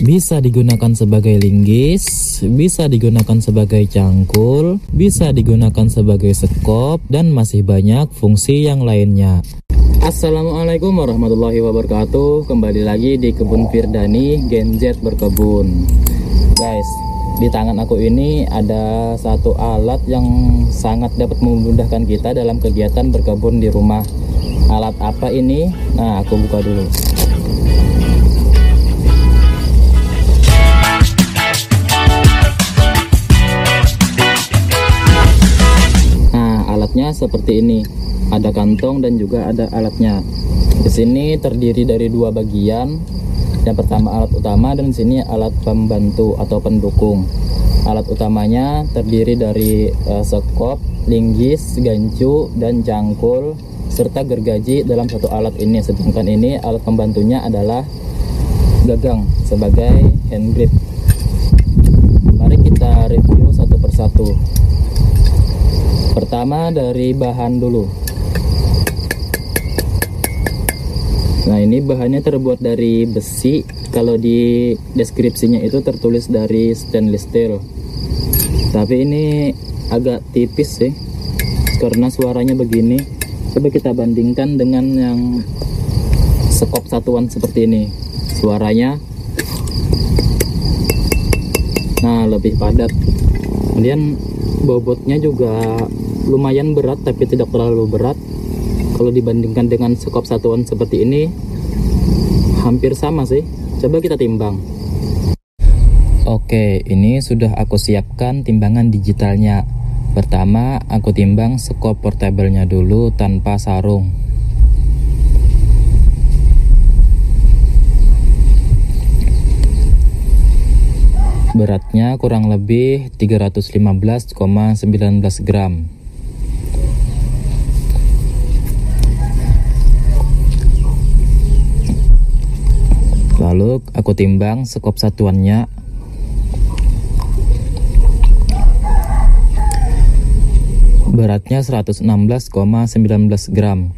Bisa digunakan sebagai linggis, bisa digunakan sebagai cangkul, bisa digunakan sebagai sekop, dan masih banyak fungsi yang lainnya. Assalamualaikum warahmatullahi wabarakatuh. Kembali lagi di Kebun Firdani, Gen Z berkebun. Guys, di tangan aku ini ada satu alat yang sangat dapat memudahkan kita dalam kegiatan berkebun di rumah. Alat apa ini? Nah, aku buka dulu. Alatnya seperti ini, ada kantong dan juga ada alatnya. Di sini terdiri dari dua bagian. Yang pertama alat utama dan di sini alat pembantu atau pendukung. Alat utamanya terdiri dari sekop, linggis, gancu, dan cangkul serta gergaji dalam satu alat ini. Sedangkan ini alat pembantunya adalah gagang sebagai hand grip. Mari kita review satu persatu. Pertama dari bahan dulu. Nah, ini bahannya terbuat dari besi. Kalau di deskripsinya itu tertulis dari stainless steel. Tapi ini agak tipis sih, karena suaranya begini. Coba kita bandingkan dengan yang sekop satuan seperti ini. Suaranya lebih padat. Kemudian bobotnya juga lumayan berat, tapi tidak terlalu berat. Kalau dibandingkan dengan sekop satuan seperti ini, hampir sama sih. Coba kita timbang. Oke, ini sudah aku siapkan timbangan digitalnya. Pertama, aku timbang sekop portable-nya dulu tanpa sarung. Beratnya kurang lebih 315,19 gram. Lalu aku timbang sekop satuannya. Beratnya 116,19 gram.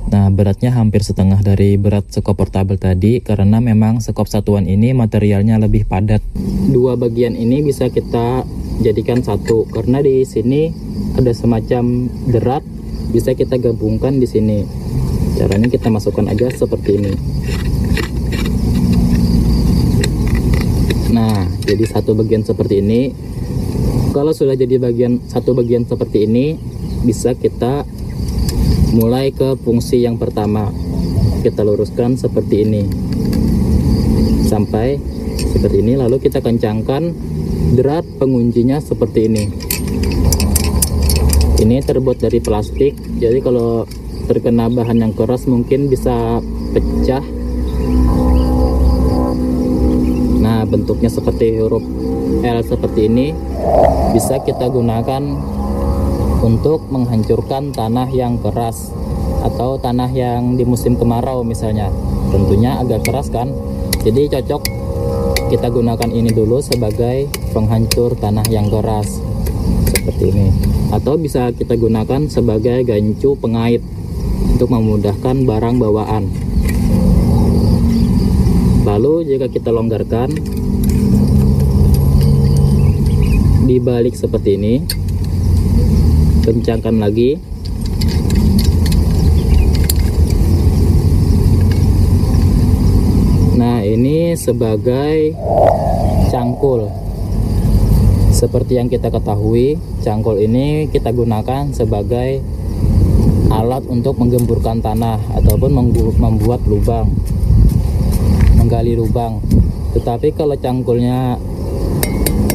Nah, beratnya hampir setengah dari berat sekop portable tadi, karena memang sekop satuan ini materialnya lebih padat. Dua bagian ini bisa kita jadikan satu, karena di sini ada semacam derat, bisa kita gabungkan di sini. Caranya kita masukkan aja seperti ini. Nah, jadi satu bagian seperti ini. Kalau sudah jadi satu bagian seperti ini, bisa kita mulai ke fungsi yang pertama. Kita luruskan seperti ini sampai seperti ini, lalu kita kencangkan derat penguncinya seperti ini. Ini terbuat dari plastik, jadi kalau terkena bahan yang keras mungkin bisa pecah. Nah, bentuknya seperti huruf L seperti ini. Bisa kita gunakan untuk menghancurkan tanah yang keras atau tanah yang di musim kemarau misalnya. Tentunya agak keras kan, jadi cocok kita gunakan ini dulu sebagai penghancur tanah yang keras seperti ini. Atau bisa kita gunakan sebagai gancu pengait untuk memudahkan barang bawaan. Lalu jika kita longgarkan, dibalik seperti ini, kencangkan lagi. Nah, ini sebagai cangkul. Seperti yang kita ketahui, cangkul ini kita gunakan sebagai alat untuk menggemburkan tanah ataupun membuat lubang, menggali lubang. Tetapi kalau cangkulnya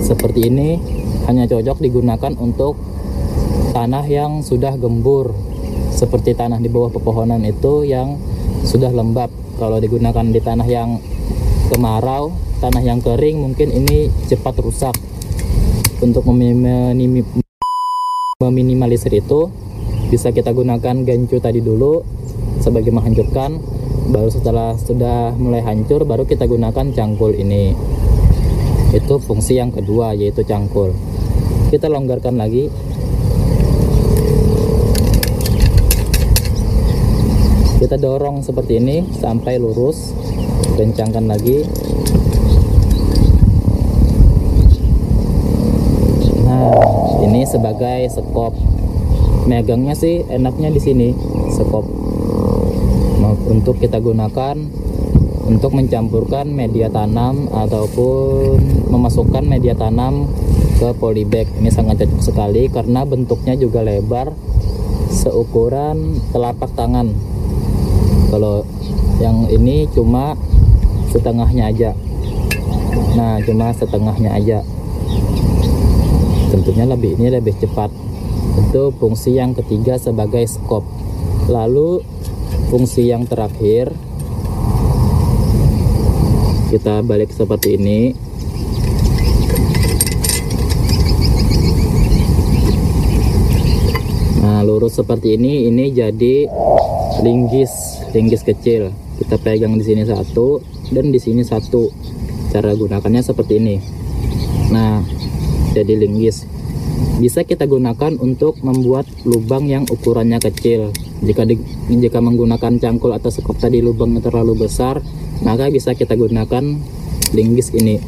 seperti ini, hanya cocok digunakan untuk tanah yang sudah gembur, seperti tanah di bawah pepohonan itu yang sudah lembab. Kalau digunakan di tanah yang kemarau, tanah yang kering, mungkin ini cepat rusak. Untuk meminimalisir itu, bisa kita gunakan gancu tadi dulu sebagai menghancurkan. Baru setelah sudah mulai hancur, baru kita gunakan cangkul ini. Itu fungsi yang kedua, yaitu cangkul. Kita longgarkan lagi. Kita dorong seperti ini sampai lurus. Kencangkan lagi. sebagai sekop. Megangnya sih enaknya di sini sekop. Untuk kita gunakan untuk mencampurkan media tanam ataupun memasukkan media tanam ke polybag. Ini sangat cocok sekali karena bentuknya juga lebar seukuran telapak tangan. Kalau yang ini cuma setengahnya aja. Nah, cuma setengahnya aja. Tentunya ini lebih cepat. Itu fungsi yang ketiga sebagai skop. Lalu fungsi yang terakhir, kita balik seperti ini. Nah, lurus seperti ini jadi linggis kecil. Kita pegang di sini satu dan di sini satu. Cara gunakannya seperti ini. Nah, jadi linggis. Bisa kita gunakan untuk membuat lubang yang ukurannya kecil. Jika menggunakan cangkul atau sekop tadi lubangnya terlalu besar, maka bisa kita gunakan linggis ini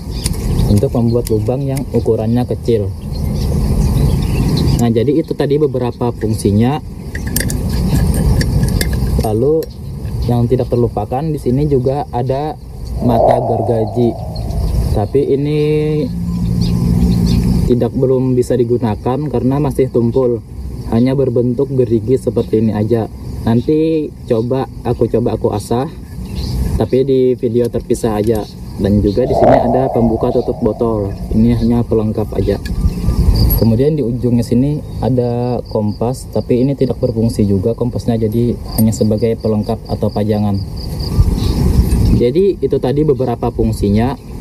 untuk membuat lubang yang ukurannya kecil. Nah, jadi itu tadi beberapa fungsinya. Lalu yang tidak terlupakan di sini juga ada mata gergaji. Tapi ini belum bisa digunakan karena masih tumpul, hanya berbentuk gerigi seperti ini aja. Nanti aku asah, tapi di video terpisah aja. Dan juga di sini ada pembuka tutup botol. Ini hanya pelengkap aja. Kemudian di ujungnya sini ada kompas, tapi ini tidak berfungsi juga kompasnya, jadi hanya sebagai pelengkap atau pajangan. Jadi itu tadi beberapa fungsinya.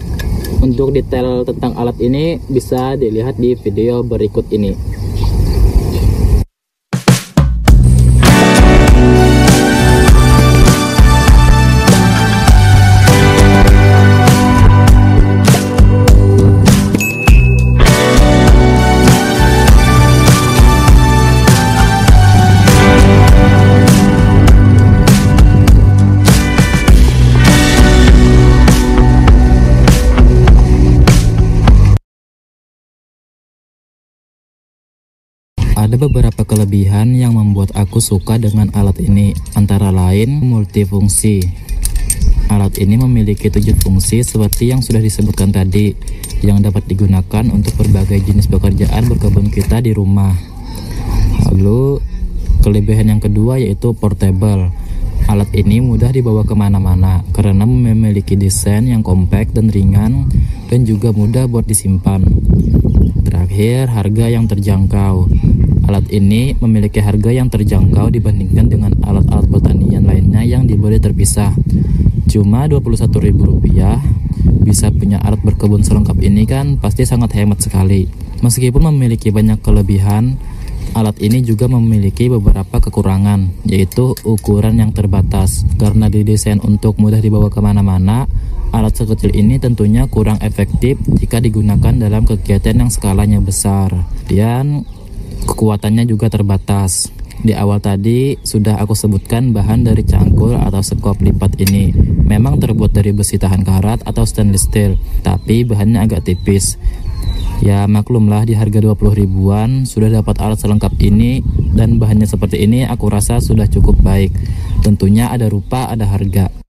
Untuk detail tentang alat ini bisa dilihat di video berikut ini. Ada beberapa kelebihan yang membuat aku suka dengan alat ini, antara lain multifungsi. Alat ini memiliki 7 fungsi seperti yang sudah disebutkan tadi, yang dapat digunakan untuk berbagai jenis pekerjaan berkebun kita di rumah. Lalu kelebihan yang kedua yaitu portable. Alat ini mudah dibawa kemana-mana karena memiliki desain yang kompak dan ringan, dan juga mudah buat disimpan. Terakhir, harga yang terjangkau. Alat ini memiliki harga yang terjangkau dibandingkan dengan alat-alat pertanian lainnya yang dibeli terpisah. Cuma Rp21.000. Bisa punya alat berkebun selengkap ini kan pasti sangat hemat sekali. Meskipun memiliki banyak kelebihan, alat ini juga memiliki beberapa kekurangan, yaitu ukuran yang terbatas. Karena didesain untuk mudah dibawa kemana-mana, alat sekecil ini tentunya kurang efektif jika digunakan dalam kegiatan yang skalanya besar. Dan kekuatannya juga terbatas. Di awal tadi sudah aku sebutkan bahan dari cangkul atau sekop lipat ini memang terbuat dari besi tahan karat atau stainless steel, tapi bahannya agak tipis. Ya maklumlah, di harga 20 ribuan sudah dapat alat selengkap ini, dan bahannya seperti ini aku rasa sudah cukup baik. Tentunya ada rupa, ada harga.